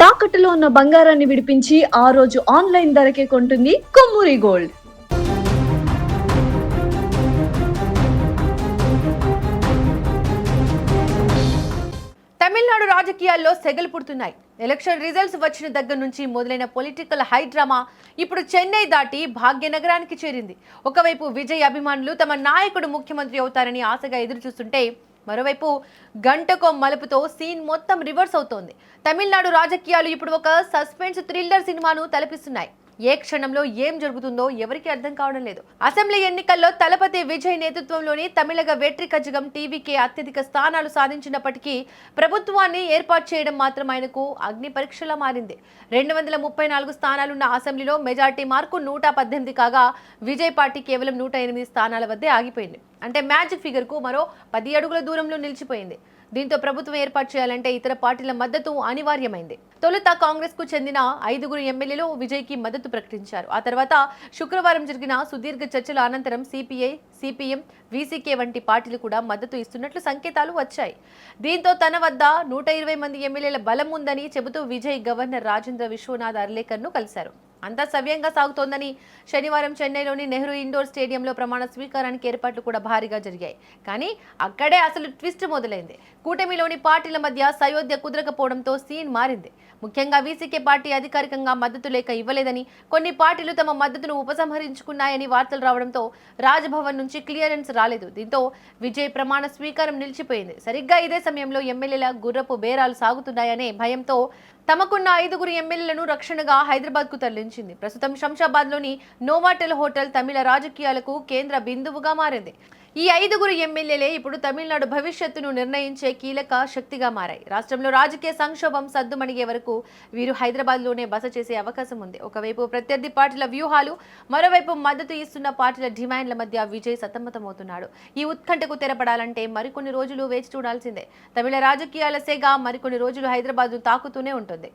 తాకట్టులో ఉన్న బంగారాన్ని విడిపించి ఆ రోజు ఆన్లైన్ ధరకే కొంటుంది కొమ్మూరి గోల్డ్. తమిళనాడు రాజకీయాల్లో సెగలు పుడుతున్నాయి. ఎలక్షన్ రిజల్ట్స్ వచ్చిన దగ్గర నుంచి మొదలైన పొలిటికల్ హై డ్రామా ఇప్పుడు చెన్నై దాటి భాగ్యనగరానికి చేరింది. ఒకవైపు విజయ్ అభిమానులు తమ నాయకుడు ముఖ్యమంత్రి అవుతారని ఆశగా ఎదురు చూస్తుంటే, మరోవైపు గంటకో మలుపుతో సీన్ మొత్తం రివర్స్ అవుతోంది. తమిళనాడు రాజకీయాలు ఇప్పుడు ఒక సస్పెన్స్ థ్రిల్లర్ సినిమాను తలపిస్తున్నాయి. ఏ క్షణంలో ఏం జరుగుతుందో ఎవరికి అర్థం కావడం లేదు. అసెంబ్లీ ఎన్నికల్లో తలపతి విజయ్ నేతృత్వంలోని తమిళగ వెట్రి కజగం టీవీకే అత్యధిక స్థానాలు సాధించినప్పటికీ ప్రభుత్వాన్ని ఏర్పాటు చేయడం మాత్రం ఆయనకు అగ్ని పరీక్షలా మారింది. 234 స్థానాలున్న అసెంబ్లీలో మెజార్టీ మార్కు 118 కాగా విజయ్ పార్టీ కేవలం 108 స్థానాల వద్దే ఆగిపోయింది. అంటే మ్యాజిక్ ఫిగర్ కు మరో 10 అడుగుల దూరంలో నిలిచిపోయింది. దీంతో ప్రభుత్వం ఏర్పాటు చేయాలంటే ఇతర పార్టీల మద్దతు అనివార్యమైంది. తొలుత కాంగ్రెస్ కు చెందిన 5 ఎమ్మెల్యేలు విజయ్ కి మద్దతు ప్రకటించారు. ఆ తర్వాత శుక్రవారం జరిగిన సుదీర్ఘ చర్చల అనంతరం సిపిఐ, సిపిఎం, వీసీకే వంటి పార్టీలు కూడా మద్దతు ఇస్తున్నట్లు సంకేతాలు వచ్చాయి. దీంతో తన వద్ద 120 మంది ఎమ్మెల్యేల బలం ఉందని చెబుతూ విజయ్ గవర్నర్ రాజేంద్ర విశ్వనాథ్ అర్లేకర్ ను కలిశారు. అంతా సవ్యంగా సాగుతోందని శనివారం చెన్నైలోని నెహ్రూ ఇండోర్ స్టేడియంలో ప్రమాణ స్వీకారానికి ఏర్పాట్లు కూడా భారీగా జరిగాయి. కానీ అక్కడే అసలు ట్విస్ట్ మొదలైంది. కూటమిలోని పార్టీల మధ్య సయోధ్య కుదరకపోవడంతో సీన్ మారింది. ముఖ్యంగా వీసీకే పార్టీ అధికారికంగా మద్దతు లేఖ ఇవ్వలేదని, కొన్ని పార్టీలు తమ మద్దతును ఉపసంహరించుకున్నాయని వార్తలు రావడంతో రాజ్భవన్ నుంచి క్లియరెన్స్ రాలేదు. దీంతో విజయ్ ప్రమాణ స్వీకారం నిలిచిపోయింది. సరిగ్గా ఇదే సమయంలో ఎమ్మెల్యేల గుర్రపు బేరాలు సాగుతున్నాయనే భయంతో తమకున్న 5 ఎమ్మెల్యేలను రక్షణగా హైదరాబాద్ కు తరలించింది. ప్రస్తుతం శంషాబాద్ లోని నోవాటెల్ హోటల్ తమిళ రాజకీయాలకు కేంద్ర బిందువుగా మారింది. ఈ 5 ఎమ్మెల్యేలే ఇప్పుడు తమిళనాడు భవిష్యత్తును నిర్ణయించే కీలక శక్తిగా మారాయి. రాష్ట్రంలో రాజకీయ సంక్షోభం సద్దుమణిగే వరకు వీరు హైదరాబాద్ లోనే బస చేసే అవకాశం ఉంది. ఒకవైపు ప్రత్యర్థి పార్టీల వ్యూహాలు, మరోవైపు మద్దతు ఇస్తున్న పార్టీల డిమాండ్ల మధ్య విజయ్ సతమతమవుతున్నాడు. ఈ ఉత్కంఠకు తెరపడాలంటే మరికొన్ని రోజులు వేచి చూడాల్సిందే. తమిళ రాజకీయాల సేగ మరికొన్ని రోజులు హైదరాబాద్ తాకుతూనే ఉంటుంది.